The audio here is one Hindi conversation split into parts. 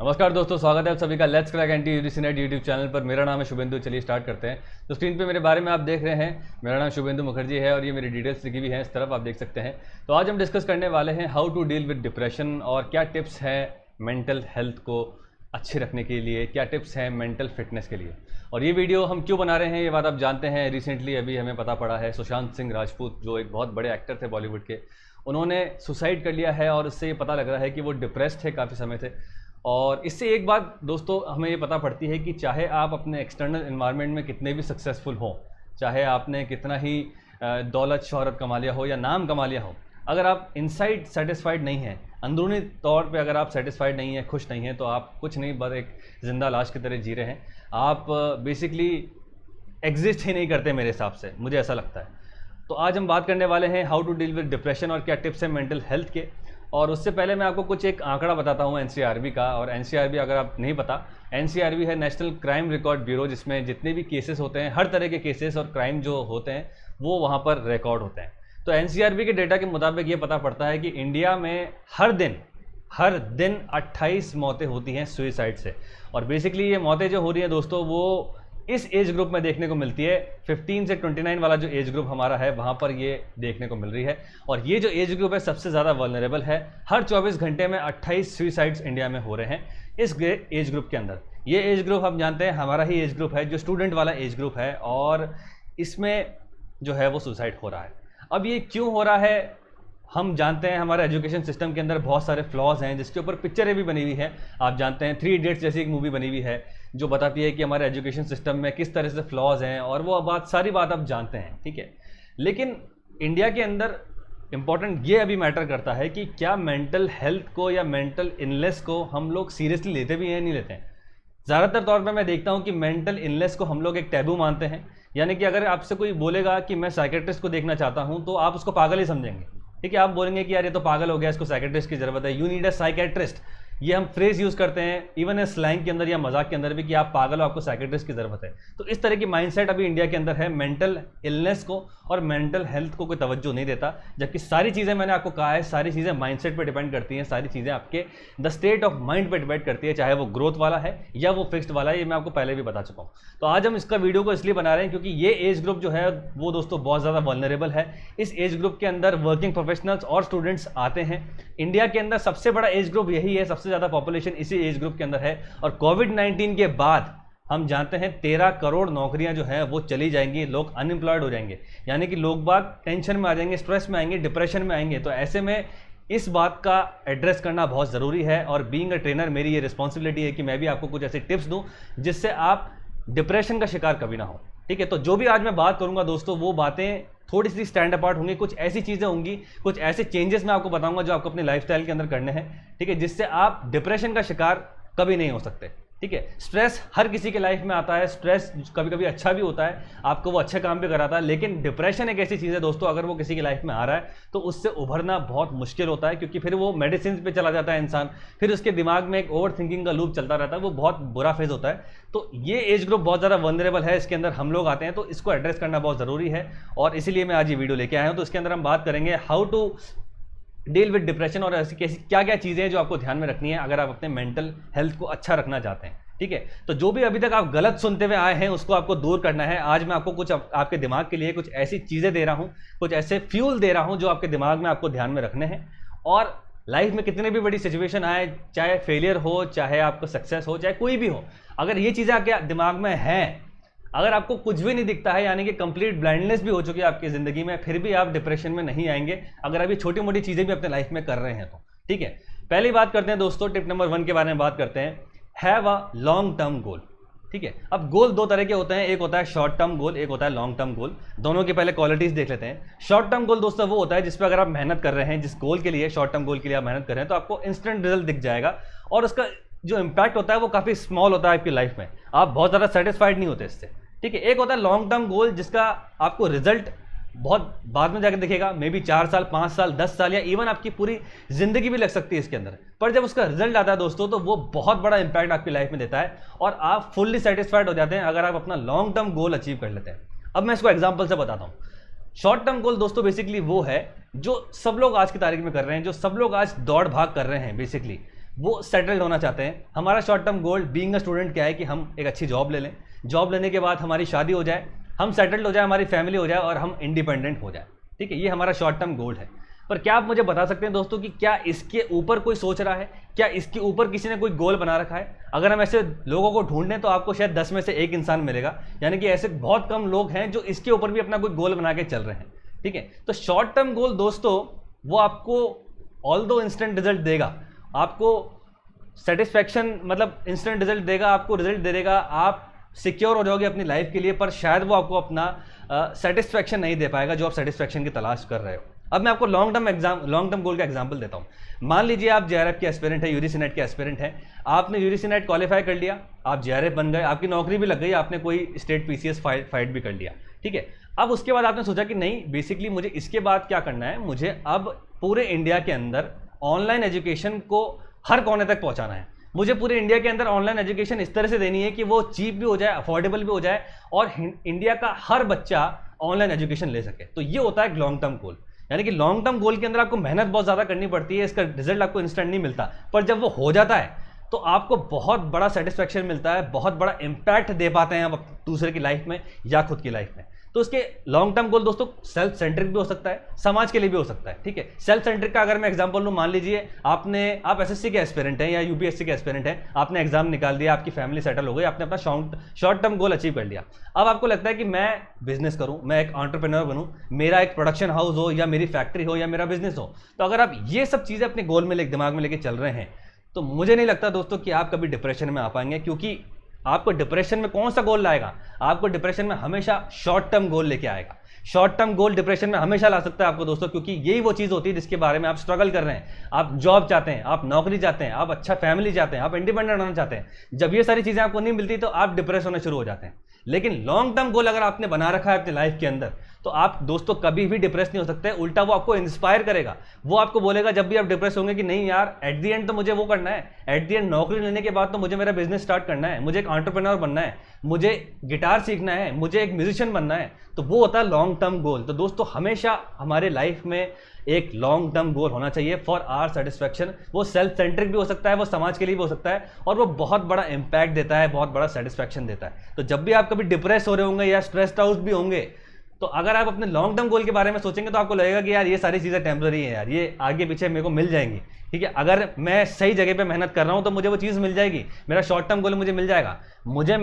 नमस्कार दोस्तों, स्वागत है आप सभी का let's crack anti UGC net YouTube channel पर। मेरा नाम है शुभेंदु। चलिए स्टार्ट करते हैं। तो स्क्रीन पे मेरे बारे में आप देख रहे हैं, मेरा नाम शुभेंदु मुखर्जी है और ये मेरी डिटेल्स लिखी हुई हैं, इस तरफ आप देख सकते हैं। तो आज हम डिस्कस करने वाले हैं how to deal with depression और क्या टिप्स हैं मेंटल हेल्थ को अच्छे रखने के लिए, क्या टिप्स हैं मेंटल फिटनेस के लिए। और ये वीडियो हम क्यों बना रहे हैं ये बात आप जानते हैं। रिसेंटली अभी हमें पता पड़ा है सुशांत सिंह राजपूत, जो एक बहुत बड़े एक्टर थे बॉलीवुड के, उन्होंने सुसाइड कर लिया है और उससे ये पता लग रहा है कि वो डिप्रेस्ड थे काफ़ी समय से। और इससे एक बात दोस्तों हमें ये पता पड़ती है कि चाहे आप अपने एक्सटर्नल इन्वायरमेंट में कितने भी सक्सेसफुल हों, चाहे आपने कितना ही दौलत शोहरत कमा लिया हो या नाम कमा लिया हो, अगर आप इनसाइड सेटिस्फाइड नहीं हैं, अंदरूनी तौर पे अगर आप सेटिस्फाइड नहीं हैं, खुश नहीं हैं, तो आप कुछ नहीं बस एक जिंदा लाश की तरह जी रहे हैं। आप बेसिकली एग्जिस्ट ही नहीं करते मेरे हिसाब से, मुझे ऐसा लगता है। तो आज हम बात करने वाले हैं how to deal with depression और क्या टिप्स हैं मेंटल हेल्थ के। और उससे पहले मैं आपको कुछ एक आंकड़ा बताता हूँ एनसीआरबी का। और एनसीआरबी अगर आप नहीं पता, एनसीआरबी है नेशनल क्राइम रिकॉर्ड ब्यूरो, जिसमें जितने भी केसेस होते हैं, हर तरह के केसेस और क्राइम जो होते हैं वो वहाँ पर रिकॉर्ड होते हैं। तो एनसीआरबी के डेटा के मुताबिक ये पता पड़ता है कि इंडिया में हर दिन 28 मौतें होती हैं सुइसाइड से। और बेसिकली ये मौतें जो हो रही हैं दोस्तों, वो इस एज ग्रुप में देखने को मिलती है। 15 से 29 वाला जो एज ग्रुप हमारा है, वहाँ पर ये देखने को मिल रही है। और ये जो एज ग्रुप है सबसे ज़्यादा वल्नरेबल है। हर 24 घंटे में 28 सुइसाइड्स इंडिया में हो रहे हैं इस एज ग्रुप के अंदर। ये एज ग्रुप हम जानते हैं हमारा ही एज ग्रुप है, जो स्टूडेंट वाला एज ग्रुप है, और इसमें जो है वो सुसाइड हो रहा है। अब ये क्यों हो रहा है हम जानते हैं। हमारे एजुकेशन सिस्टम के अंदर बहुत सारे फ्लॉज हैं, जिसके ऊपर पिक्चरें भी बनी हुई हैं। आप जानते हैं 3 इडियट्स जैसी एक मूवी बनी हुई है जो बताती है कि हमारे एजुकेशन सिस्टम में किस तरह से फ्लॉज हैं, और वो सारी बात आप जानते हैं, ठीक है। लेकिन इंडिया के अंदर इम्पॉर्टेंट ये अभी मैटर करता है कि क्या मेंटल हेल्थ को या मेंटल इलनेस को हम लोग सीरियसली लेते भी हैं नहीं लेते हैं। ज़्यादातर तौर पर मैं देखता हूँ कि मेंटल इलनेस को हम लोग एक टैबू मानते हैं। यानी कि अगर आपसे कोई बोलेगा कि मैं साइकेट्रिस्ट को देखना चाहता हूँ, तो आप उसको पागल ही समझेंगे, ठीक है। आप बोलेंगे कि यार ये तो पागल हो गया, इसको साइकेट्रिस्ट की जरूरत है, यू नीड अ साइकेट्रिस्ट। ये हम फ्रेज यूज करते हैं इवन स्लैंग के अंदर या मजाक के अंदर भी कि आप पागल हो, आपको साइकेट्रिस्ट की जरूरत है। तो इस तरह की माइंडसेट अभी इंडिया के अंदर है। मेंटल इलनेस को और मेंटल हेल्थ को कोई तवज्जो नहीं देता, जबकि सारी चीज़ें मैंने आपको कहा है, सारी चीज़ें माइंडसेट पे डिपेंड करती हैं। सारी चीज़ें आपके द स्टेट ऑफ माइंड पे डिपेंड करती है, चाहे वो ग्रोथ वाला है या वो फिक्स्ड वाला है। ये मैं आपको पहले भी बता चुका हूँ। तो आज हम इसका वीडियो को इसलिए बना रहे हैं क्योंकि ये एज ग्रुप जो है वो दोस्तों बहुत ज़्यादा वल्नरेबल है। इस एज ग्रुप के अंदर वर्किंग प्रोफेशनल्स और स्टूडेंट्स आते हैं। इंडिया के अंदर सबसे बड़ा एज ग्रुप यही है, सबसे ज़्यादा पॉपुलेशन इसी एज ग्रुप के अंदर है। और कोविड-19 के बाद हम जानते हैं 13 करोड़ नौकरियां जो हैं वो चली जाएंगी, लोग अनएम्प्लॉयड हो जाएंगे। यानी कि लोग बाग टेंशन में आ जाएंगे, स्ट्रेस में आएंगे, डिप्रेशन में आएंगे। तो ऐसे में इस बात का एड्रेस करना बहुत ज़रूरी है। और बीइंग अ ट्रेनर मेरी ये रिस्पॉन्सिबिलिटी है कि मैं भी आपको कुछ ऐसे टिप्स दूं जिससे आप डिप्रेशन का शिकार कभी ना हो, ठीक है। तो जो भी आज मैं बात करूंगा दोस्तों, वो बातें थोड़ी सी स्टैंड अपार्ट होंगी। कुछ ऐसी चीज़ें होंगी, कुछ ऐसे चेंजेस मैं आपको बताऊंगा जो आपको अपने लाइफस्टाइल के अंदर करने हैं, ठीक है, जिससे आप डिप्रेशन का शिकार कभी नहीं हो सकते, ठीक है। स्ट्रेस हर किसी के लाइफ में आता है। स्ट्रेस कभी कभी अच्छा भी होता है, आपको वो अच्छे काम भी कराता है। लेकिन डिप्रेशन एक ऐसी चीज़ है दोस्तों, अगर वो किसी की लाइफ में आ रहा है तो उससे उभरना बहुत मुश्किल होता है, क्योंकि फिर वो मेडिसिन पे चला जाता है इंसान। फिर उसके दिमाग में एक ओवर थिंकिंग का लूप चलता रहता है, वो बहुत बुरा फेज होता है। तो ये एज ग्रुप बहुत ज़्यादा वल्नरेबल है, इसके अंदर हम लोग आते हैं, तो इसको एड्रेस करना बहुत ज़रूरी है। और इसीलिए मैं आज ये वीडियो लेके आया हूँ। तो इसके अंदर हम बात करेंगे how to deal with depression और ऐसी कैसी क्या क्या चीज़ें हैं जो आपको ध्यान में रखनी है अगर आप अपने मेंटल हेल्थ को अच्छा रखना चाहते हैं, ठीक है। तो जो भी अभी तक आप गलत सुनते हुए आए हैं उसको आपको दूर करना है। आज मैं आपको कुछ आपके दिमाग के लिए कुछ ऐसी चीज़ें दे रहा हूँ, कुछ ऐसे फ्यूल दे रहा हूँ जो आपके दिमाग में आपको ध्यान में रखने हैं। और लाइफ में कितनी भी बड़ी सिचुएशन आए, चाहे फेलियर हो, चाहे आपको सक्सेस हो, चाहे कोई भी हो, अगर ये चीज़ें आपके दिमाग में हैं, अगर आपको कुछ भी नहीं दिखता है, यानी कि कंप्लीट ब्लाइंडनेस भी हो चुकी है आपकी ज़िंदगी में, फिर भी आप डिप्रेशन में नहीं आएंगे अगर अभी छोटी मोटी चीज़ें भी अपने लाइफ में कर रहे हैं तो, ठीक है। पहली बात करते हैं दोस्तों, टिप नंबर 1 के बारे में बात करते हैं। Have a long term goal, ठीक है। अब गोल 2 तरह के होते हैं, एक होता है शॉर्ट टर्म गोल, एक होता है लॉन्ग टर्म गोल। दोनों की पहले क्वालिटीज़ देख लेते हैं। शॉर्ट टर्म गोल दोस्तों वो होता है जिस पर अगर आप मेहनत कर रहे हैं, जिस गोल के लिए, शॉर्ट टर्म गोल के लिए आप मेहनत कर रहे हैं, तो आपको इंस्टेंट रिजल्ट दिख जाएगा और उसका जो इंपैक्ट होता है वो काफ़ी स्मॉल होता है आपकी लाइफ में। आप बहुत ज़्यादा सेटिस्फाइड नहीं होते इससे, ठीक है। एक होता है लॉन्ग टर्म गोल जिसका आपको रिजल्ट बहुत बाद में जाकर दिखेगा, मे बी 4 साल, 5 साल, 10 साल या इवन आपकी पूरी जिंदगी भी लग सकती है इसके अंदर। पर जब उसका रिजल्ट आता है दोस्तों, तो वो बहुत बड़ा इंपैक्ट आपकी लाइफ में देता है और आप फुल्ली सेटिस्फाइड हो जाते हैं अगर आप अपना लॉन्ग टर्म गोल अचीव कर लेते हैं। अब मैं इसको एग्जाम्पल से बताता हूँ। शॉर्ट टर्म गोल दोस्तों बेसिकली वो है जो सब लोग आज की तारीख में कर रहे हैं, जो सब लोग आज दौड़ भाग कर रहे हैं बेसिकली। वो सेटल्ड होना चाहते हैं। हमारा short term goal being a student क्या है कि हम एक अच्छी जॉब ले लें, जॉब लेने के बाद हमारी शादी हो जाए, हम सेटल्ड हो जाए, हमारी फैमिली हो जाए और हम इंडिपेंडेंट हो जाए। ठीक है, ये हमारा शॉर्ट टर्म गोल है। पर क्या आप मुझे बता सकते हैं दोस्तों कि क्या इसके ऊपर कोई सोच रहा है, क्या इसके ऊपर किसी ने कोई गोल बना रखा है? अगर हम ऐसे लोगों को ढूंढें तो आपको शायद 10 में से 1 इंसान मिलेगा, यानी कि ऐसे बहुत कम लोग हैं जो इसके ऊपर भी अपना कोई गोल बना के चल रहे हैं। ठीक है, तो शॉर्ट टर्म गोल दोस्तों वो आपको ऑल्दो इंस्टेंट रिजल्ट देगा, आपको सेटिस्फैक्शन मतलब इंस्टेंट रिजल्ट देगा, आपको रिजल्ट दे देगा, आप सिक्योर हो जाओगे अपनी लाइफ के लिए, पर शायद वो आपको अपना सेटिस्फैक्शन नहीं दे पाएगा जो आप सेटिस्फैक्शन की तलाश कर रहे हो। अब मैं आपको लॉन्ग टर्म गोल का एग्जांपल देता हूं। मान लीजिए आप जेआरएफ के एस्पिरेंट है, यूजीसी नेट के एस्पिरेंट है, आपने यूजीसी नेट क्वालिफाई कर लिया, आप जेआरएफ बन गए, आपकी नौकरी भी लग गई, आपने कोई स्टेट पीसीएस फाइट भी कर लिया। ठीक है, अब उसके बाद आपने सोचा कि नहीं, बेसिकली मुझे इसके बाद क्या करना है, मुझे अब पूरे इंडिया के अंदर ऑनलाइन एजुकेशन को हर कोने तक पहुंचाना है। मुझे पूरे इंडिया के अंदर ऑनलाइन एजुकेशन इस तरह से देनी है कि वो चीप भी हो जाए, अफोर्डेबल भी हो जाए और इंडिया का हर बच्चा ऑनलाइन एजुकेशन ले सके। तो ये होता है लॉन्ग टर्म गोल। यानी कि लॉन्ग टर्म गोल के अंदर आपको मेहनत बहुत ज़्यादा करनी पड़ती है, इसका रिजल्ट आपको इंस्टेंट नहीं मिलता, पर जब वो हो जाता है तो आपको बहुत बड़ा सेटिस्फैक्शन मिलता है, बहुत बड़ा इंपैक्ट दे पाते हैं आप दूसरे की लाइफ में या खुद की लाइफ में। तो उसके लॉन्ग टर्म गोल दोस्तों सेल्फ सेंट्रिक भी हो सकता है, समाज के लिए भी हो सकता है। ठीक है, सेल्फ सेंट्रिक का अगर मैं एग्जांपल लूं, मान लीजिए आप एसएससी के एस्पिरेंट हैं या यूपीएससी के एस्पिरेंट हैं, आपने एग्जाम निकाल दिया, आपकी फैमिली सेटल हो गई, आपने अपना शॉर्ट टर्म गोल अचीव कर लिया। अब आपको लगता है कि मैं बिजनेस करूं, मैं एक एंटरप्रेन्योर बनूं, मेरा एक प्रोडक्शन हाउस हो या मेरी फैक्ट्री हो या मेरा बिजनेस हो। तो अगर आप ये सब चीज़ें अपने गोल में दिमाग में लेके चल रहे हैं तो मुझे नहीं लगता दोस्तों कि आप कभी डिप्रेशन में आ पाएंगे, क्योंकि आपको डिप्रेशन में कौन सा गोल लाएगा? आपको डिप्रेशन में हमेशा शॉर्ट टर्म गोल लेके आएगा। शॉर्ट टर्म गोल डिप्रेशन में हमेशा ला सकता है आपको दोस्तों, क्योंकि यही वो चीज़ होती है जिसके बारे में आप स्ट्रगल कर रहे हैं। आप जॉब चाहते हैं, आप नौकरी चाहते हैं, आप अच्छा फैमिली चाहते हैं, आप इंडिपेंडेंट होना चाहते हैं। जब ये सारी चीज़ें आपको नहीं मिलती तो आप डिप्रेस होना शुरू हो जाते हैं। लेकिन लॉन्ग टर्म गोल अगर आपने बना रखा है अपनी लाइफ के अंदर तो आप दोस्तों कभी भी डिप्रेस नहीं हो सकते। उल्टा वो आपको इंस्पायर करेगा, वो आपको बोलेगा जब भी आप डिप्रेस होंगे कि नहीं यार, एट दी एंड तो मुझे वो करना है, एट दी एंड नौकरी लेने के बाद तो मुझे मेरा बिजनेस स्टार्ट करना है, मुझे एक एंटरप्रेन्योर बनना है, मुझे गिटार सीखना है, मुझे एक म्यूजिशियन बनना है। तो वो होता है लॉन्ग टर्म गोल। तो दोस्तों हमेशा हमारे लाइफ में एक लॉन्ग टर्म गोल होना चाहिए फॉर आवर सेटिस्फैक्शन। वो सेल्फ सेंट्रिक भी हो सकता है, वो समाज के लिए भी हो सकता है और वो बहुत बड़ा इंपैक्ट देता है, बहुत बड़ा सेटिस्फैक्शन देता है। तो जब भी आप कभी डिप्रेस हो रहे होंगे या स्ट्रेस्ड आउट भी होंगे तो अगर आप अपने लॉन्ग टर्म गोल के बारे में सोचेंगे तो आपको लगेगा कि यार ये सारी चीज़ें टेम्पररी है, यार ये आगे पीछे मेरे को मिल जाएंगी। ठीक है, अगर मैं सही जगह पे मेहनत कर रहा हूँ तो मुझे वो चीज़ मिल जाएगी, मेरा शॉर्ट टर्म गोल मुझे मिल जाएगा। मुझे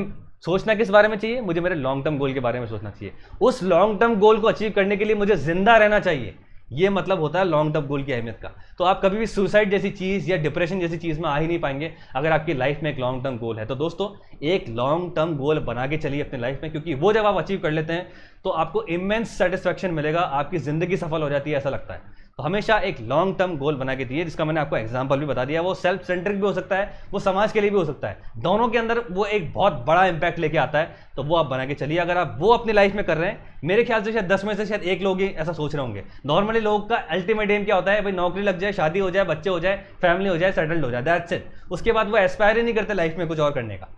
सोचना किस बारे में चाहिए? मुझे मेरे लॉन्ग टर्म गोल के बारे में सोचना चाहिए। उस लॉन्ग टर्म गोल को अचीव करने के लिए मुझे जिंदा रहना चाहिए। ये मतलब होता है लॉन्ग टर्म गोल की अहमियत का। तो आप कभी भी सुसाइड जैसी चीज़ या डिप्रेशन जैसी चीज़ में आ ही नहीं पाएंगे अगर आपकी लाइफ में एक लॉन्ग टर्म गोल है। तो दोस्तों एक लॉन्ग टर्म गोल बना के चलिए अपनी लाइफ में, क्योंकि वो जब आप अचीव कर लेते हैं तो आपको इमेंस सेटिस्फैक्शन मिलेगा, आपकी ज़िंदगी सफल हो जाती है, ऐसा लगता है। तो हमेशा एक लॉन्ग टर्म गोल बना के दिए, जिसका मैंने आपको एग्जांपल भी बता दिया। वो सेल्फ सेंट्रिक भी हो सकता है, वो समाज के लिए भी हो सकता है, दोनों के अंदर वो एक बहुत बड़ा इंपैक्ट लेके आता है। तो वो आप बना के चलिए। अगर आप वो अपनी लाइफ में कर रहे हैं, मेरे ख्याल से शायद 10 में से शायद 1 लोग ही ऐसा सोच रहे होंगे। नॉर्मली लोगों का अल्टीमेट एम क्या होता है? भाई नौकरी लग जाए, शादी हो जाए, बच्चे हो जाए, फैमिली हो जाए, सेटल्ड हो जाए, दैट्स इट। उसके बाद वो एस्पायर ही नहीं करते लाइफ में कुछ और करने का।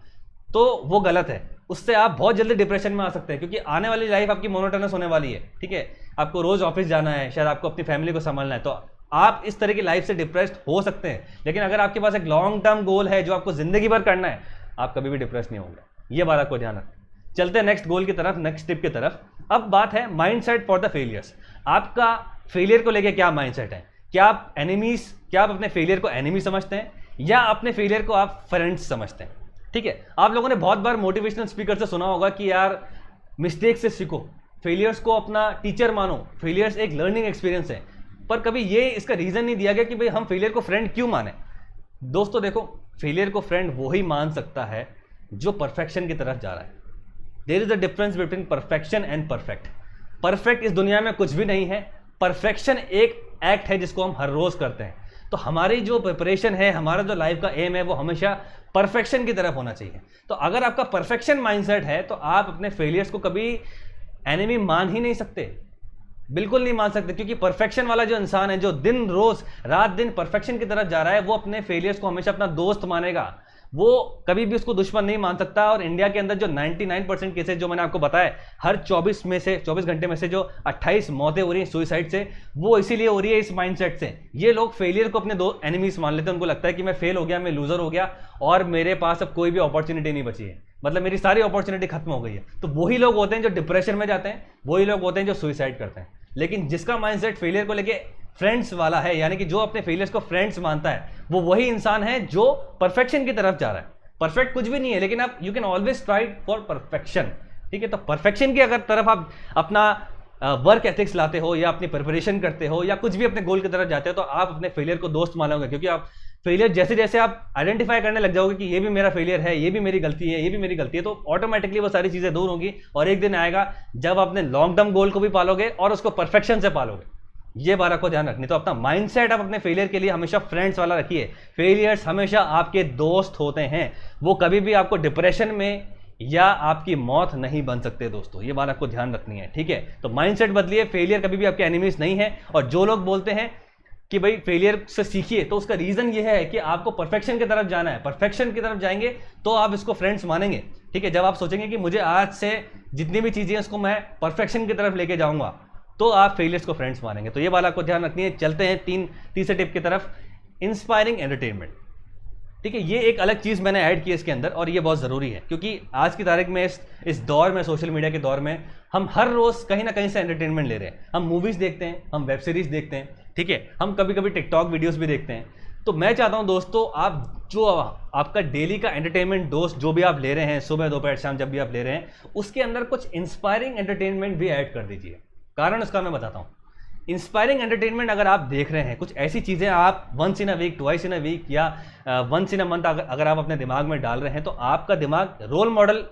तो वो गलत है, उससे आप बहुत जल्दी डिप्रेशन में आ सकते हैं, क्योंकि आने वाली लाइफ आपकी मोनोटोनस होने वाली है। ठीक है, आपको रोज ऑफिस जाना है, शायद आपको अपनी फैमिली को संभालना है, तो आप इस तरह की लाइफ से डिप्रेस्ड हो सकते हैं। लेकिन अगर आपके पास एक लॉन्ग टर्म गोल है जो आपको जिंदगी भर करना है, आप कभी भी डिप्रेस नहीं होंगे। ये बात आपको ध्यान रखें। चलते हैं नेक्स्ट गोल की तरफ, नेक्स्ट टिप की तरफ। अब बात है माइंडसेट फॉर द फेलियर्स। आपका फेलियर को लेकर क्या माइंडसेट है? क्या आप अपने फेलियर को एनिमी समझते हैं या अपने फेलियर को आप फ्रेंड्स समझते हैं? ठीक है, आप लोगों ने बहुत बार मोटिवेशनल स्पीकर से सुना होगा कि यार मिस्टेक से सीखो, फेलियर्स को अपना टीचर मानो, फेलियर्स एक लर्निंग एक्सपीरियंस है। पर कभी ये इसका रीजन नहीं दिया गया कि भाई हम फेलियर को फ्रेंड क्यों माने। दोस्तों देखो, फेलियर को फ्रेंड वो ही मान सकता है जो परफेक्शन की तरफ जा रहा है। There is a difference between perfection and perfect. Perfect इस दुनिया में कुछ भी नहीं है, परफेक्शन एक एक्ट है जिसको हम हर रोज करते हैं। तो हमारी जो प्रिपरेशन है, हमारा जो लाइफ का एम है, वो हमेशा परफेक्शन की तरफ होना चाहिए। तो अगर आपका परफेक्शन माइंडसेट है तो आप अपने फेलियर्स को कभी एनिमी मान ही नहीं सकते, बिल्कुल नहीं मान सकते। क्योंकि परफेक्शन वाला जो इंसान है, जो दिन रोज रात दिन परफेक्शन की तरफ जा रहा है, वो अपने फेलियर्स को हमेशा अपना दोस्त मानेगा, वो कभी भी उसको दुश्मन नहीं मान सकता। और इंडिया के अंदर जो 99% केसेस जो मैंने आपको बताया, हर 24 घंटे में से जो 28 मौतें हो रही हैं सुसाइड से, वो इसीलिए हो रही है इस माइंडसेट से। ये लोग फेलियर को अपने दो एनिमीज मान लेते हैं। उनको लगता है कि मैं फेल हो गया, मैं लूजर हो गया और मेरे पास अब कोई भी अपॉर्चुनिटी नहीं बची है, मतलब मेरी सारी अपॉर्चुनिटी खत्म हो गई है। तो वही लोग होते हैं जो डिप्रेशन में जाते हैं, वही लोग होते हैं जो सुसाइड करते हैं। लेकिन जिसका माइंडसेट फेलियर को लेके फ्रेंड्स वाला है, यानी कि जो अपने फेलियर्स को फ्रेंड्स मानता है, वो वही इंसान है जो परफेक्शन की तरफ जा रहा है। परफेक्ट कुछ भी नहीं है, लेकिन आप you can always try for perfection. ठीक है, तो परफेक्शन की अगर तरफ आप अपना वर्क एथिक्स लाते हो या अपनी प्रिपरेशन करते हो या कुछ भी अपने गोल की तरफ जाते हो, तो आप अपने फेलियर को दोस्त मानोगे। क्योंकि आप फेलियर जैसे जैसे आप आइडेंटिफाई करने लग जाओगे कि ये भी मेरा फेलियर है, ये भी मेरी गलती है, ये भी मेरी गलती है, तो ऑटोमेटिकली वो सारी चीजें दूर होंगी। और एक दिन आएगा जब अपने लॉन्ग टर्म गोल को भी पालोगे और उसको परफेक्शन से पालोगे। ये बात आपको ध्यान रखनी। तो अपना माइंडसेट आप अपने फेलियर के लिए हमेशा फ्रेंड्स वाला रखिए। फेलियर्स हमेशा आपके दोस्त होते हैं, वो कभी भी आपको डिप्रेशन में या आपकी मौत नहीं बन सकते दोस्तों। ये बात आपको ध्यान रखनी है, ठीक है। तो माइंडसेट बदलिए, फेलियर कभी भी आपके एनिमीज नहीं है। और जो लोग बोलते हैं कि भाई फेलियर से सीखिए, तो उसका रीजन ये है कि आपको परफेक्शन की तरफ जाना है। परफेक्शन की तरफ जाएंगे तो आप इसको फ्रेंड्स मानेंगे, ठीक है। जब आप सोचेंगे कि मुझे आज से जितनी भी चीजें उसको मैं परफेक्शन की तरफ लेके जाऊंगा, तो आप फेलियर्स को फ्रेंड्स मानेंगे। तो ये बात आपको ध्यान रखनी है। चलते हैं तीसरे टिप की तरफ, इंस्पायरिंग एंटरटेनमेंट। ठीक है, ये एक अलग चीज मैंने ऐड की है इसके अंदर, और ये बहुत जरूरी है क्योंकि आज की तारीख में इस दौर में, सोशल मीडिया के दौर में, हम हर रोज कहीं ना कहीं से एंटरटेनमेंट ले रहे हैं। हम मूवीज देखते हैं, हम वेब सीरीज देखते हैं, ठीक है, हम कभी कभी टिकटॉक वीडियोस भी देखते हैं। तो मैं चाहता हूं दोस्तों, आप जो आपका डेली का एंटरटेनमेंट डोज जो भी आप ले रहे हैं, सुबह दोपहर शाम जब भी आप ले रहे हैं, उसके अंदर कुछ इंस्पायरिंग एंटरटेनमेंट भी ऐड कर दीजिए। कारण उसका मैं बताता हूं। इंस्पायरिंग एंटरटेनमेंट अगर आप देख रहे हैं, कुछ ऐसी चीजें आप once in a week, twice in a week या वंस इन अ मंथ अगर आप अपने दिमाग में डाल रहे हैं, तो आपका दिमाग रोल मॉडल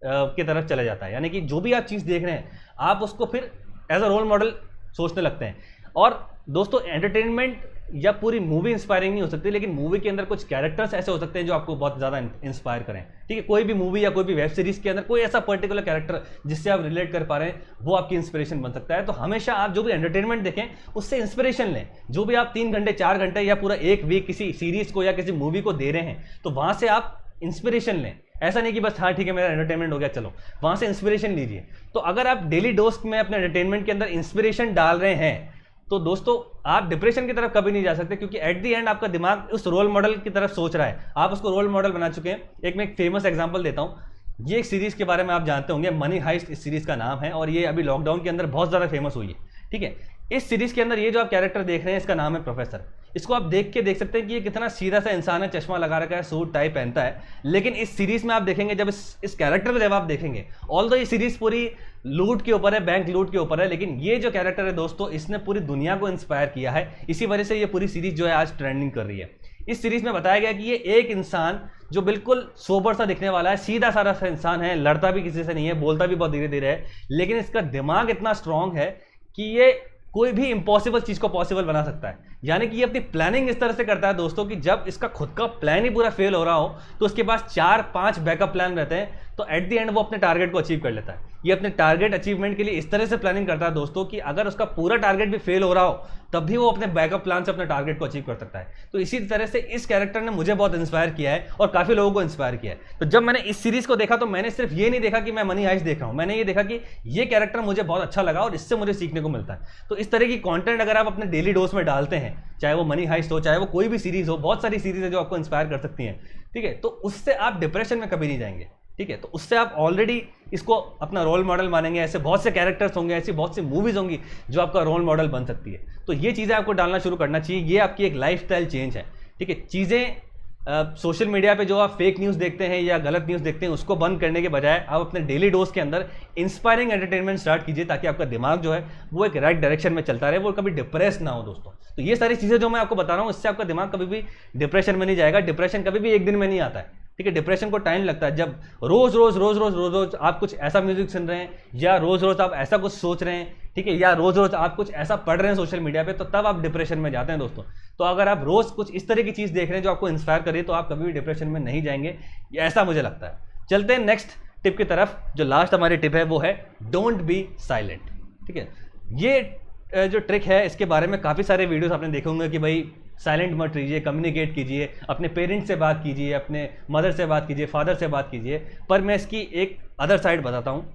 की तरफ चले जाता है। यानी कि जो भी आप चीज देख रहे हैं, आप उसको फिर एज अ रोल मॉडल सोचने लगते हैं। और दोस्तों, एंटरटेनमेंट या पूरी मूवी इंस्पायरिंग नहीं हो सकती, लेकिन मूवी के अंदर कुछ कैरेक्टर्स ऐसे हो सकते हैं जो आपको बहुत ज़्यादा इंस्पायर करें। ठीक है, कोई भी मूवी या कोई भी वेब सीरीज के अंदर कोई ऐसा पर्टिकुलर कैरेक्टर जिससे आप रिलेट कर पा रहे हैं, वो आपकी इंस्पिरेशन बन सकता है। तो हमेशा आप जो भी एंटरटेनमेंट देखें, उससे इंस्पिरेशन लें। जो भी आप 3 घंटे 4 घंटे या पूरा एक वीक किसी सीरीज को या किसी मूवी को दे रहे हैं, तो वहां से आप इंस्पिरेशन लें। ऐसा नहीं कि बस हाँ ठीक है मेरा एंटरटेनमेंट हो गया, चलो, वहां से इंस्पिरेशन लीजिए। तो अगर आप डेली डोज में अपने एंटरटेनमेंट के अंदर इंस्पिरेशन डाल रहे हैं, तो दोस्तों आप डिप्रेशन की तरफ कभी नहीं जा सकते, क्योंकि एट द एंड आपका दिमाग उस रोल मॉडल की तरफ सोच रहा है। आप उसको रोल मॉडल बना चुके हैं। मैं एक फेमस एग्जांपल देता हूं। ये एक सीरीज के बारे में आप जानते होंगे, मनी हाइस्ट इस सीरीज का नाम है, और ये अभी लॉकडाउन के अंदर बहुत ज्यादा फेमस हुई है। ठीक है, इस सीरीज के अंदर ये जो आप कैरेक्टर देख रहे हैं, इसका नाम है प्रोफेसर। इसको आप देख के देख सकते हैं कि ये कितना सीधा सा इंसान है, चश्मा लगा रखा है, सूट टाई पहनता है। लेकिन इस सीरीज में आप देखेंगे, जब इस कैरेक्टर को जब आप देखेंगे, ऑल्दो ये सीरीज पूरी लूट के ऊपर है, बैंक लूट के ऊपर है, लेकिन ये जो कैरेक्टर है दोस्तों, इसने पूरी दुनिया को इंस्पायर किया है। इसी वजह से ये पूरी सीरीज जो है आज ट्रेंडिंग कर रही है। इस सीरीज में बताया गया कि ये एक इंसान जो बिल्कुल सोबर सा दिखने वाला है, सीधा साधा सा इंसान है, लड़ता भी किसी से नहीं है, बोलता भी बहुत धीरे धीरे है, लेकिन इसका दिमाग इतना स्ट्रांग है कि ये कोई भी इंपॉसिबल चीज को पॉसिबल बना सकता है। यानी कि ये अपनी प्लानिंग इस तरह से करता है दोस्तों कि जब इसका खुद का प्लान ही पूरा फेल हो रहा हो, तो उसके पास 4-5 बैकअप प्लान रहते हैं। तो एट द एंड वो अपने टारगेट को अचीव कर लेता है। ये अपने टारगेट अचीवमेंट के लिए इस तरह से प्लानिंग करता है दोस्तों कि अगर उसका पूरा टारगेट भी फेल हो रहा हो, तब भी वो अपने बैकअप प्लान से अपने टारगेट को अचीव कर सकता है। तो इसी तरह से इस कैरेक्टर ने मुझे बहुत इंस्पायर किया है और काफी लोगों को इंस्पायर किया है। तो जब मैंने इस सीरीज को देखा, तो मैंने सिर्फ ये नहीं देखा कि मैं मनी हाइस्ट देख रहा हूं, मैंने ये देखा कि ये कैरेक्टर मुझे बहुत अच्छा लगा और इससे मुझे सीखने को मिलता है। तो इस तरह की कंटेंट अगर आप अपने डेली डोज में डालते हैं, चाहे वो मनी हाइस्ट हो, चाहे वो कोई भी सीरीज हो, बहुत सारी सीरीज है जो आपको इंस्पायर कर सकती हैं। ठीक है, तो उससे आप डिप्रेशन में कभी नहीं जाएंगे। ठीक है, तो उससे आप ऑलरेडी इसको अपना रोल मॉडल मानेंगे। ऐसे बहुत से कैरेक्टर्स होंगे, ऐसी बहुत सी मूवीज होंगी जो आपका रोल मॉडल बन सकती है। तो ये चीजें आपको डालना शुरू करना चाहिए। ये आपकी एक लाइफस्टाइल चेंज है। ठीक है, चीजें सोशल मीडिया पे जो आप फेक न्यूज़ देखते हैं या गलत न्यूज़ देखते हैं, उसको बंद करने के बजाय आप अपने डेली डोज के अंदर इंस्पायरिंग एंटरटेनमेंट स्टार्ट कीजिए, ताकि आपका दिमाग जो है वो एक राइट डायरेक्शन में चलता रहे, वो कभी डिप्रेस ना हो दोस्तों। तो ये सारी चीज़ें जो मैं आपको बता रहा हूँ, इससे आपका दिमाग कभी भी डिप्रेशन में नहीं जाएगा। डिप्रेशन कभी भी एक दिन में नहीं आता है। ठीक है, डिप्रेशन को टाइम लगता है। जब रोज रोज रोज रोज रोज रोज आप कुछ ऐसा म्यूजिक सुन रहे हैं, या रोज रोज आप ऐसा कुछ सोच रहे हैं, ठीक है, या रोज रोज आप कुछ ऐसा पढ़ रहे हैं सोशल मीडिया पे, तो तब आप डिप्रेशन में जाते हैं दोस्तों। तो अगर आप रोज कुछ इस तरह की चीज देख रहे हैं जो आपको इंस्पायर कर रही है, तो आप कभी भी डिप्रेशन में नहीं जाएंगे, ऐसा मुझे लगता है। चलते हैं नेक्स्ट टिप की तरफ। जो लास्ट हमारी टिप है वो है डोंट बी साइलेंट। ठीक है, ये जो ट्रिक है, इसके बारे में काफी सारे वीडियोस आपने देखे होंगे कि भाई साइलेंट मत रहिए, कम्युनिकेट कीजिए, अपने पेरेंट्स से बात कीजिए, अपने मदर से बात कीजिए, फादर से बात कीजिए। पर मैं इसकी एक अदर साइड बताता हूँ।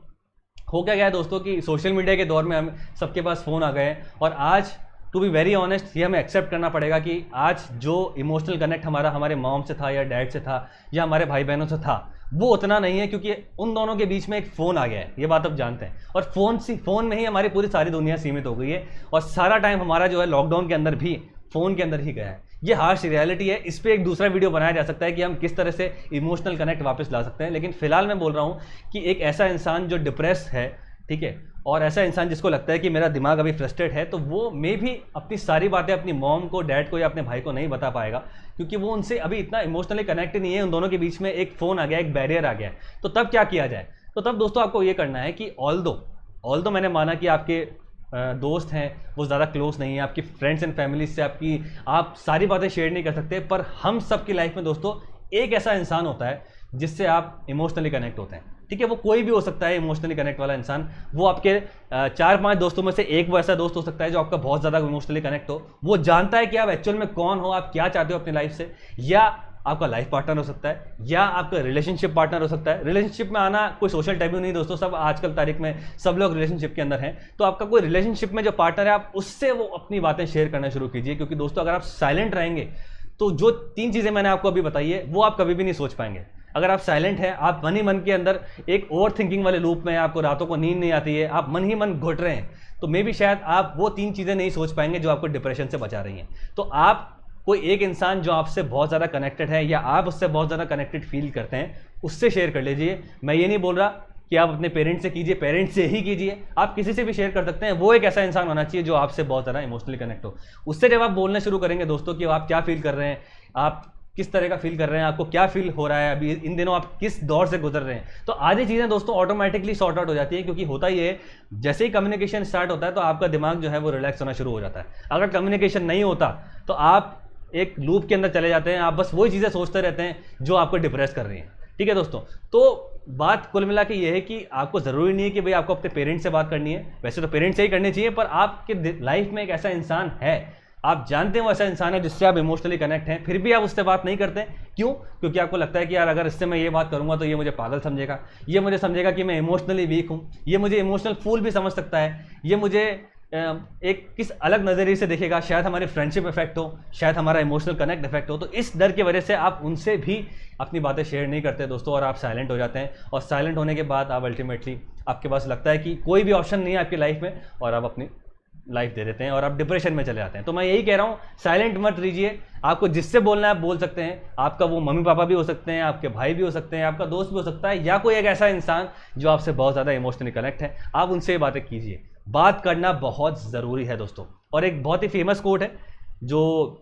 हो क्या गया है दोस्तों कि सोशल मीडिया के दौर में हम सबके पास फ़ोन आ गए हैं, और आज टू बी वेरी ऑनेस्ट ये हमें एक्सेप्ट करना पड़ेगा कि आज जो इमोशनल कनेक्ट हमारा हमारे मॉम से था या डैड से था या हमारे भाई बहनों से था, वो उतना नहीं है, क्योंकि उन दोनों के बीच में एक फ़ोन आ गया है, ये बात आप जानते हैं। और फ़ोन में ही हमारी पूरी सारी दुनिया सीमित हो गई है, और सारा टाइम हमारा जो है लॉकडाउन के अंदर भी फ़ोन के अंदर ही गया है। ये हार्श रियलिटी है। इस पर एक दूसरा वीडियो बनाया जा सकता है कि हम किस तरह से इमोशनल कनेक्ट वापस ला सकते हैं, लेकिन फिलहाल मैं बोल रहा हूँ कि एक ऐसा इंसान जो डिप्रेस है, ठीक है, और ऐसा इंसान जिसको लगता है कि मेरा दिमाग अभी फ्रस्ट्रेट है, तो वो मे भी अपनी सारी बातें अपनी मॉम को, डैड को या अपने भाई को नहीं बता पाएगा, क्योंकि वो उनसे अभी इतना इमोशनली कनेक्ट नहीं है। उन दोनों के बीच में एक फ़ोन आ गया, एक बैरियर आ गया है। तो तब क्या किया जाए? तो तब दोस्तों आपको ये करना है कि ऑल्दो मैंने माना कि आपके दोस्त हैं वो ज़्यादा क्लोज नहीं है, आपकी फ्रेंड्स एंड फैमिलीज से आप सारी बातें शेयर नहीं कर सकते, पर हम सब की लाइफ में दोस्तों एक ऐसा इंसान होता है जिससे आप इमोशनली कनेक्ट होते हैं, ठीक है। वो कोई भी हो सकता है इमोशनली कनेक्ट वाला इंसान। वो आपके 4-5 दोस्तों में से एक वो ऐसा दोस्त हो सकता है जो आपका बहुत ज़्यादा इमोशनली कनेक्ट हो। वो जानता है कि आप एक्चुअल में कौन हो, आप क्या चाहते हो अपनी लाइफ से, या आपका लाइफ पार्टनर हो सकता है, या आपका रिलेशनशिप पार्टनर हो सकता है। रिलेशनशिप में आना कोई सोशल टैबू नहीं दोस्तों, सब आजकल तारीख में सब लोग रिलेशनशिप के अंदर हैं। तो आपका कोई रिलेशनशिप में जो पार्टनर है, आप उससे वो अपनी बातें शेयर करना शुरू कीजिए, क्योंकि दोस्तों अगर आप साइलेंट रहेंगे तो जो 3 चीज़ें मैंने आपको अभी बताई है वो आप कभी भी नहीं सोच पाएंगे। अगर आप साइलेंट हैं, आप मन ही मन के अंदर एक ओवर थिंकिंग वाले लूप में, आपको रातों को नींद नहीं आती है, आप मन ही मन घुट रहे हैं, तो मे भी शायद आप वो 3 चीज़ें नहीं सोच पाएंगे जो आपको डिप्रेशन से बचा रही हैं। तो आप कोई एक इंसान जो आपसे बहुत ज़्यादा कनेक्टेड है या आप उससे बहुत ज़्यादा कनेक्टेड फील करते हैं, उससे शेयर कर लीजिए। मैं ये नहीं बोल रहा कि आप अपने पेरेंट्स से कीजिए, पेरेंट्स से ही कीजिए, आप किसी से भी शेयर कर सकते हैं। वो एक ऐसा इंसान होना चाहिए जो आपसे बहुत ज़्यादा इमोशनली कनेक्ट हो। उससे जब आप बोलना शुरू करेंगे दोस्तों कि आप क्या फील कर रहे हैं, आप किस तरह का फील कर रहे हैं, आपको क्या फील हो रहा है अभी इन दिनों, आप किस दौर से गुजर रहे हैं, तो आधी चीज़ें दोस्तों ऑटोमेटिकली सॉर्ट आउट हो जाती है। क्योंकि होता ही है, जैसे ही कम्युनिकेशन स्टार्ट होता है तो आपका दिमाग जो है वो रिलैक्स होना शुरू हो जाता है। अगर कम्युनिकेशन नहीं होता तो आप एक लूप के अंदर चले जाते हैं, आप बस वही चीज़ें सोचते रहते हैं जो आपको डिप्रेस कर रही हैं, ठीक है दोस्तों। तो बात कुल मिला के ये है कि आपको ज़रूरी नहीं है कि भाई आपको अपने पेरेंट्स से बात करनी है, वैसे तो पेरेंट्स से ही करनी चाहिए, पर आपके लाइफ में एक ऐसा इंसान है, आप जानते हैं वो ऐसा इंसान है जिससे आप इमोशनली कनेक्ट हैं, फिर भी आप उससे बात नहीं करते। क्यों? क्योंकि आपको लगता है कि यार अगर इससे मैं ये बात करूंगा तो ये मुझे पागल समझेगा, ये मुझे समझेगा कि मैं इमोशनली वीक हूँ, ये मुझे इमोशनल फूल भी समझ सकता है, ये मुझे एक किस अलग नज़रिए से देखेगा, शायद हमारी फ्रेंडशिप इफेक्ट हो, शायद हमारा इमोशनल कनेक्ट इफेक्ट हो। तो इस डर की वजह से आप उनसे भी अपनी बातें शेयर नहीं करते दोस्तों, और आप साइलेंट हो जाते हैं। और साइलेंट होने के बाद आप अल्टीमेटली आपके पास लगता है कि कोई भी ऑप्शन नहीं है आपकी लाइफ में, और आप अपनी लाइफ दे देते हैं और आप डिप्रेशन में चले जाते हैं। तो मैं यही कह रहा हूँ, साइलेंट मत रहिए। आपको जिससे बोलना है आप बोल सकते हैं, आपका वो मम्मी पापा भी हो सकते हैं, आपके भाई भी हो सकते हैं, आपका दोस्त भी हो सकता है, या कोई एक ऐसा इंसान जो आपसे बहुत ज़्यादा इमोशनली कनेक्ट है, आप उनसे बातें कीजिए। बात करना बहुत ज़रूरी है दोस्तों। और एक बहुत ही फेमस कोट है जो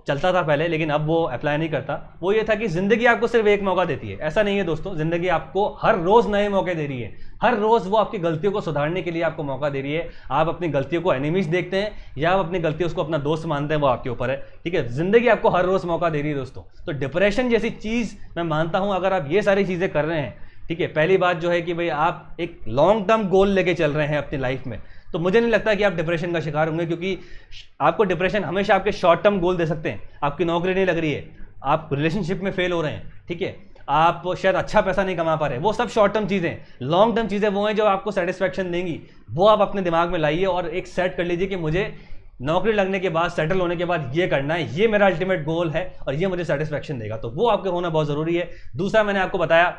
चलता था पहले लेकिन अब वो अप्लाई नहीं करता, वो ये था कि ज़िंदगी आपको सिर्फ एक मौका देती है। ऐसा नहीं है दोस्तों, ज़िंदगी आपको हर रोज़ नए मौके दे रही है, हर रोज़ वो आपकी गलतियों को सुधारने के लिए आपको मौका दे रही है। आप अपनी गलतियों को एनिमीज देखते हैं या आप अपनी गलतियों को अपना दोस्त मानते हैं, वो आपके ऊपर है, ठीक है। ज़िंदगी आपको हर रोज़ मौका दे रही है दोस्तों। तो डिप्रेशन जैसी चीज़ मैं मानता हूँ, अगर आप ये सारी चीज़ें कर रहे हैं, ठीक है, पहली बात जो है कि भाई आप एक लॉन्ग टर्म गोल लेके चल रहे हैं अपनी लाइफ में, तो मुझे नहीं लगता कि आप डिप्रेशन का शिकार होंगे, क्योंकि आपको डिप्रेशन हमेशा आपके शॉर्ट टर्म गोल दे सकते हैं। आपकी नौकरी नहीं लग रही है, आप रिलेशनशिप में फेल हो रहे हैं, ठीक है, आप शायद अच्छा पैसा नहीं कमा पा रहे, वो सब शॉर्ट टर्म चीज़ें। लॉन्ग टर्म चीज़ें वो हैं जो आपको सेटिस्फैक्शन देंगी, वो आप अपने दिमाग में लाइए और एक सेट कर लीजिए कि मुझे नौकरी लगने के बाद, सेटल होने के बाद ये करना है, ये मेरा अल्टीमेट गोल है और ये मुझे सेटिस्फैक्शन देगा। तो वो आपके होना बहुत ज़रूरी है। दूसरा मैंने आपको बताया,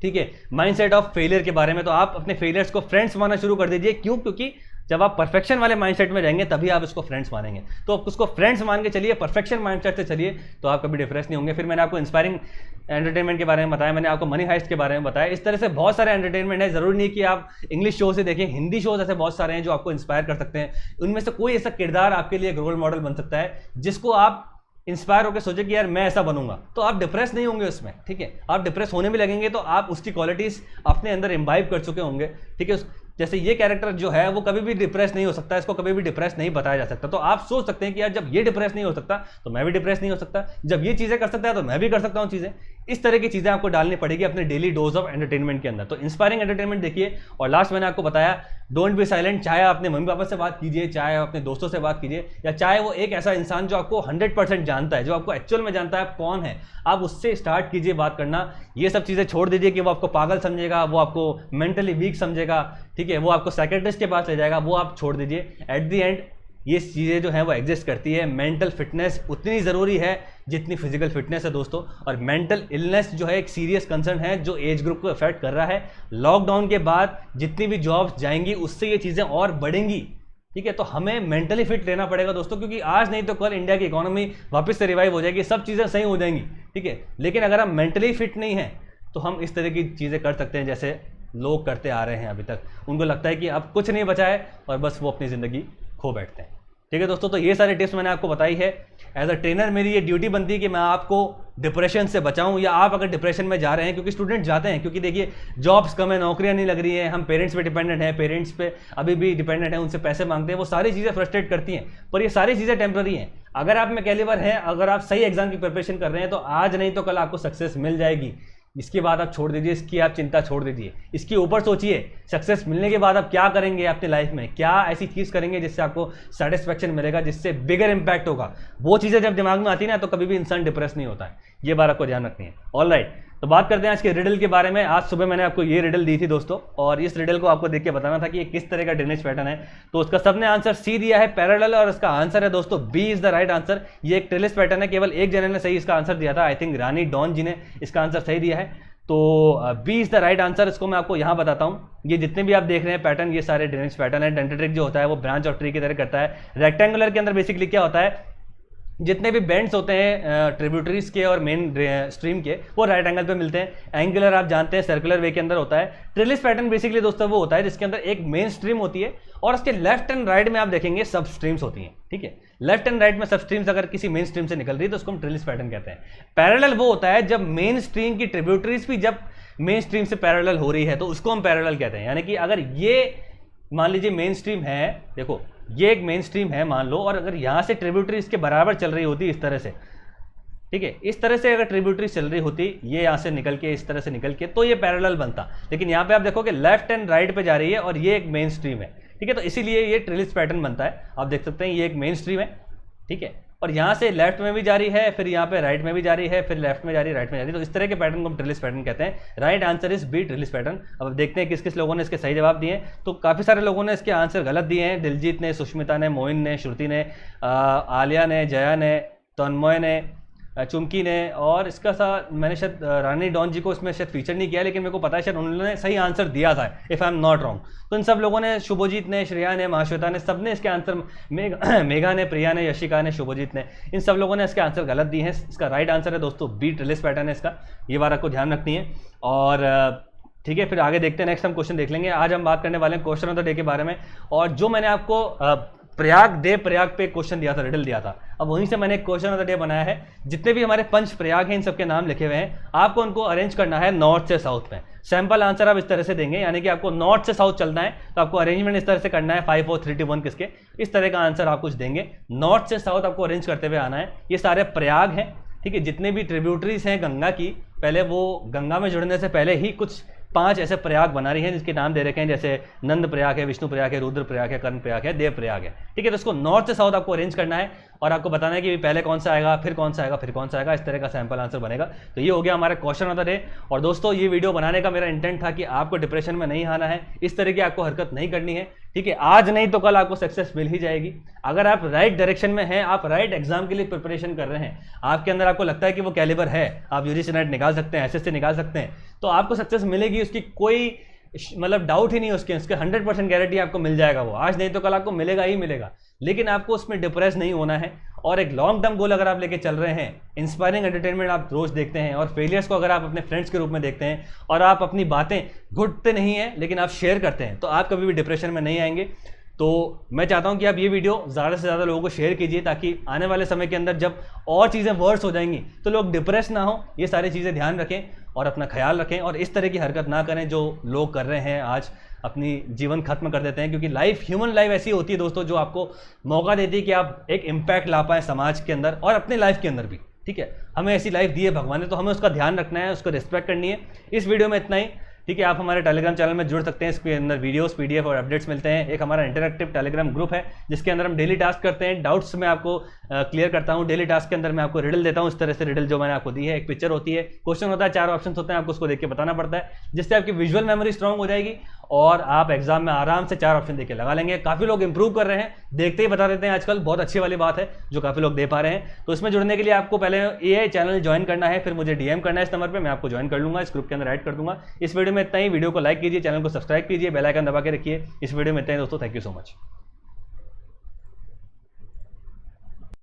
ठीक है, माइंडसेट ऑफ फेलियर के बारे में। तो आप अपने फेलियर्स को फ्रेंड्स मानना शुरू कर दीजिए। क्यों? क्योंकि जब आप परफेक्शन वाले माइंडसेट में रहेंगे तभी आप इसको फ्रेंड्स मानेंगे। तो आप उसको फ्रेंड्स मान के चलिए, परफेक्शन माइंडसेट से चलिए, तो आप कभी डिप्रेस नहीं होंगे। फिर मैंने आपको इंस्पायरिंग एंटरटेनमेंट के बारे में बताया, मैंने आपको मनी हाइस्ट के बारे में बताया। इस तरह से बहुत सारे एंटरटेनमेंट है, जरूरी नहीं कि आप इंग्लिश शो से देखें, हिंदी शोज ऐसे बहुत सारे हैं जो आपको इंस्पायर कर सकते हैं। उनमें से कोई ऐसा किरदार आपके लिए एक रोल मॉडल बन सकता है जिसको आप इंस्पायर होकर सोचे कि यार मैं ऐसा बनूंगा, तो आप डिप्रेस नहीं होंगे उसमें, ठीक है। आप डिप्रेस होने भी लगेंगे तो आप उसकी क्वालिटीज अपने अंदर इम्बाइब कर चुके होंगे, ठीक है। जैसे ये कैरेक्टर जो है वो कभी भी डिप्रेस नहीं हो सकता, इसको कभी भी डिप्रेस नहीं बताया जा सकता। तो आप सोच सकते हैं कि यार जब ये डिप्रेस नहीं हो सकता तो मैं भी डिप्रेस नहीं हो सकता, जब ये चीज़ें कर सकता है तो मैं भी कर सकता हूँ चीज़ें। इस तरह की चीज़ें आपको डालनी पड़ेगी अपने डेली डोज ऑफ एंटरटेनमेंट के अंदर। तो इंस्पायरिंग एंटरटेनमेंट देखिए। और लास्ट मैंने आपको बताया, डोंट बी साइलेंट। चाहे आप अपने मम्मी पापा से बात कीजिए, चाहे अपने दोस्तों से बात कीजिए, या चाहे वो एक ऐसा इंसान जो आपको 100% जानता है, जो आपको एक्चुअल में जानता है आप कौन है, आप उससे स्टार्ट कीजिए बात करना। ये सब चीज़ें छोड़ दीजिए कि वो आपको पागल समझेगा, वो आपको मेंटली वीक समझेगा, ठीक है, वो आपको साइकियाट्रिस्ट के पास ले जाएगा, वो आप छोड़ दीजिए। एट द एंड ये चीज़ें जो हैं वो एग्जिस्ट करती है। मेंटल फिटनेस उतनी ज़रूरी है जितनी फिजिकल फिटनेस है दोस्तों। और मेंटल इलनेस जो है एक सीरियस कंसर्न है जो एज ग्रुप को अफेक्ट कर रहा है। लॉकडाउन के बाद जितनी भी जॉब्स जाएंगी उससे ये चीज़ें और बढ़ेंगी, ठीक है। तो हमें मेंटली फिट रहना पड़ेगा दोस्तों, क्योंकि आज नहीं तो कल इंडिया की इकोनॉमी वापस से रिवाइव हो जाएगी, सब चीज़ें सही हो जाएंगी, ठीक है। लेकिन अगर हम मेंटली फिट नहीं हैं तो हम इस तरह की चीज़ें कर सकते हैं जैसे लोग करते आ रहे हैं अभी तक। उनको लगता है कि अब कुछ नहीं बचा है और बस वो अपनी ज़िंदगी खो बैठते हैं, ठीक है दोस्तों। तो ये सारे टिप्स मैंने आपको बताई है। एज अ ट्रेनर मेरी ये ड्यूटी बनती है कि मैं आपको डिप्रेशन से बचाऊं, या आप अगर डिप्रेशन में जा रहे हैं, क्योंकि स्टूडेंट जाते हैं, क्योंकि देखिए जॉब्स कम है, नौकरियां नहीं लग रही हैं, हम पेरेंट्स पे डिपेंडेंट हैं, पेरेंट्स पे अभी भी डिपेंडेंट हैं, उनसे पैसे मांगते हैं, वो सारी चीज़ें फ्रस्ट्रेट करती हैं। पर ये सारी चीज़ें टेम्पररी हैं। अगर आप में कैलिबर हैं, अगर आप सही एग्जाम की प्रिपरेशन कर रहे हैं, तो आज नहीं तो कल आपको सक्सेस मिल जाएगी। इसके बाद आप छोड़ दीजिए, इसकी आप चिंता छोड़ दीजिए, इसके ऊपर सोचिए सक्सेस मिलने के बाद आप क्या करेंगे अपनी लाइफ में, क्या ऐसी चीज़ करेंगे जिससे आपको सेटिस्फेक्शन मिलेगा, जिससे बिगर इंपैक्ट होगा। वो चीज़ें जब दिमाग में आती है ना तो कभी भी इंसान डिप्रेस नहीं होता है। ये बात आपको ध्यान रखनी है। ऑलराइट, तो बात करते हैं आज के रिडल के बारे में। आज सुबह मैंने आपको ये रिडल दी थी दोस्तों, और इस रिडल को आपको देख के बताना था कि ये किस तरह का ड्रेनेज पैटर्न है। तो उसका सबने आंसर सी दिया है, पैरेलल, और इसका आंसर है दोस्तों B is the right answer. ये एक ट्रेलिस पैटर्न है, केवल एक जने ने सही इसका आंसर दिया था, आई थिंक रानी डॉन जी ने इसका आंसर सही दिया है। तो B is the right answer. इसको मैं आपको यहाँ बताता हूँ। ये जितने भी आप देख रहे हैं पैटर्न, ये सारे ड्रेनेज पैटर्न है। डेंटेट्रिक जो होता है वो ब्रांच और ट्री की तरह करता है। रेक्टेंगुलर के अंदर बेसिकली क्या होता है, जितने भी बेंड्स होते हैं ट्रिब्यूटरीज के और मेन स्ट्रीम के, वो राइट एंगल पे मिलते हैं। एंगुलर आप जानते हैं सर्कुलर वे के अंदर होता है। ट्रेलिस पैटर्न बेसिकली दोस्तों वो होता है जिसके अंदर एक मेन स्ट्रीम होती है और उसके लेफ्ट एंड राइट में आप देखेंगे सब स्ट्रीम्स होती हैं, ठीक है। लेफ्ट एंड राइट में सब स्ट्रीम्स अगर किसी मेन स्ट्रीम से निकल रही है तो उसको हम ट्रेलिस पैटर्न कहते हैं। पैरेलल वो होता है जब मेन स्ट्रीम की ट्रिब्यूटरीज भी जब मेन स्ट्रीम से पैरेलल हो रही है तो उसको हम पैरेलल कहते हैं। यानी कि अगर ये मान लीजिए मेन स्ट्रीम है, देखो ये एक मेन स्ट्रीम है मान लो, और अगर यहाँ से ट्रिब्यूटरी इसके बराबर चल रही होती इस तरह से, ठीक है, इस तरह से अगर ट्रिब्यूटरी चल रही होती, ये यहाँ से निकल के इस तरह से निकल के, तो ये पैरेलल बनता। लेकिन यहाँ पे आप देखो कि लेफ्ट एंड राइट पे जा रही है और ये एक मेन स्ट्रीम है, ठीक है। तो इसीलिए ये ट्रेलिस पैटर्न बनता है। आप देख सकते हैं ये एक मेन स्ट्रीम है, ठीक है, और यहाँ से लेफ्ट में भी जा रही है, फिर यहाँ पे राइट में भी जा रही है, फिर लेफ्ट में जा रही है, राइट में जा रही है। तो इस तरह के पैटर्न को हम ट्रेलिस पैटर्न कहते हैं। Right answer is B, trellis pattern. अब देखते हैं किस किस लोगों ने इसके सही जवाब दिए। तो काफ़ी सारे लोगों ने इसके आंसर गलत दिए हैं। दिलजीत ने, सुष्मिता ने, मोइन ने, श्रुति ने, आलिया ने, जया ने, तन्मय ने, चुमकी ने, और इसका सा मैंने शायद रानी डॉन जी को इसमें शायद फीचर नहीं किया, लेकिन मेरे को पता है शायद उन्होंने सही आंसर दिया था, if I am not wrong. तो इन सब लोगों ने, शुभजीत ने, श्रेया ने, महाश्वेता ने, सब ने इसके आंसर, मेघा ने, प्रिया ने, यशिका ने, शुभजीत ने, इन सब लोगों ने इसके आंसर गलत दिए हैं। इसका राइट आंसर है दोस्तों बी, ट्रेलिस पैटर्न है इसका। ये बात आपको ध्यान रखनी है। और ठीक है, फिर आगे देखते हैं, नेक्स्ट हम क्वेश्चन देख लेंगे। आज हम बात करने वाले हैं क्वेश्चन ऑफ द डे के बारे में। और जो मैंने आपको प्रयाग पे क्वेश्चन दिया था, रिडल दिया था, अब वहीं से मैंने एक क्वेश्चन ऑफ द डे बनाया है। जितने भी हमारे पंच प्रयाग हैं इन सबके नाम लिखे हुए हैं, आपको उनको अरेंज करना है नॉर्थ से साउथ में। सैंपल आंसर आप इस तरह से देंगे, यानी कि आपको नॉर्थ से साउथ चलना है, तो आपको अरेंजमेंट इस तरह से करना है 5 4 3 2 1 किसके, इस तरह का आंसर आप कुछ देंगे। नॉर्थ से साउथ आपको अरेंज करते हुए आना है। ये सारे प्रयाग हैं, ठीक है, जितने भी ट्रिब्यूटरीज हैं गंगा की, पहले वो गंगा में जुड़ने से पहले ही कुछ 5 ऐसे प्रयाग बना रही हैं जिसके नाम दे रखे हैं, जैसे नंद प्रयाग है, विष्णु प्रयाग है, रुद्र प्रयाग है, कर्ण प्रयाग है, देव प्रयाग है, ठीक है। तो इसको नॉर्थ से साउथ आपको अरेंज करना है और आपको बताना है कि पहले कौन सा आएगा, फिर कौन सा आएगा, फिर कौन सा आएगा, इस तरह का सैंपल आंसर बनेगा। तो ये हो गया हमारा क्वेश्चन ऑफ द डे। और दोस्तों ये वीडियो बनाने का मेरा इंटेंट था कि आपको डिप्रेशन में नहीं आना है, इस तरह की आपको हरकत नहीं करनी है, ठीक है। आज नहीं तो कल आपको सक्सेस मिल ही जाएगी। अगर आप राइट डायरेक्शन में हैं, आप राइट एग्जाम के लिए प्रिपरेशन कर रहे हैं, आपके अंदर आपको लगता है कि वो कैलिबर है, आप यूजीसी नेट निकाल सकते हैं, एसएससी निकाल सकते हैं, तो आपको सक्सेस मिलेगी, उसकी कोई मतलब डाउट ही नहीं है उसके 100% गारंटी आपको मिल जाएगा। वो आज नहीं तो कल आपको मिलेगा ही मिलेगा। लेकिन आपको उसमें डिप्रेस नहीं होना है, और एक लॉन्ग टर्म गोल अगर आप लेके चल रहे हैं, इंस्पायरिंग एंटरटेनमेंट आप रोज देखते हैं, और फेलियर्स को अगर आप अपने फ्रेंड्स के रूप में देखते हैं, और आप अपनी बातें घुटते नहीं हैं लेकिन आप शेयर करते हैं, तो आप कभी भी डिप्रेशन में नहीं आएंगे। तो मैं चाहता हूं कि आप ये वीडियो ज़्यादा से ज़्यादा लोगों को शेयर कीजिए, ताकि आने वाले समय के अंदर जब और चीज़ें वर्स हो जाएंगी तो लोग डिप्रेस ना हो। ये सारी चीज़ें ध्यान रखें और अपना ख्याल रखें, और इस तरह की हरकत ना करें जो लोग कर रहे हैं, आज अपनी जीवन खत्म कर देते हैं। क्योंकि लाइफ, ह्यूमन लाइफ ऐसी होती है दोस्तों, जो आपको मौका देती है कि आप एक इम्पैक्ट ला पाएँ समाज के अंदर और अपने लाइफ के अंदर भी, ठीक है, हमें ऐसी लाइफ दी है भगवान ने, तो हमें उसका ध्यान रखना है, उसको रिस्पेक्ट करनी है। इस वीडियो में इतना ही। ठीक है, आप हमारे टेलीग्राम चैनल में जुड़ सकते हैं, इसके अंदर वीडियोस, पीडीएफ और अपडेट्स मिलते हैं। एक हमारा इंटरैक्टिव टेलीग्राम ग्रुप है जिसके अंदर हम डेली टास्क करते हैं, डाउट्स मैं आपको क्लियर करता हूँ। डेली टास्क के अंदर मैं आपको रिडल देता हूँ, इस तरह से रिडल जो मैंने आपको दी है, एक पिक्चर होती है, क्वेश्चन होता है, 4 ऑप्शन होते हैं, आपको उसको देख के बताना पड़ता है, जिससे आपकी विजुअल मेमोरी स्ट्रांग हो जाएगी और आप एग्जाम में आराम से 4 ऑप्शन देख के लगा लेंगे। काफ़ी लोग इंप्रूव कर रहे हैं, देखते ही बता देते हैं आजकल, बहुत अच्छी वाली बात है जो काफ़ी लोग दे पा रहे हैं। तो इसमें जुड़ने के लिए आपको पहले AI चैनल ज्वाइन करना है, फिर मुझे DM करना है इस नंबर पे, मैं आपको ज्वाइन कर लूंगा, इस ग्रुप के अंदर ऐड कर दूंगा। इस वीडियो में इतना ही। वीडियो को लाइक कीजिए, चैनल को सब्सक्राइब कीजिए, बेल आइकन दबा के रखिए। इस वीडियो में इतना ही दोस्तों, थैंक यू सो मच।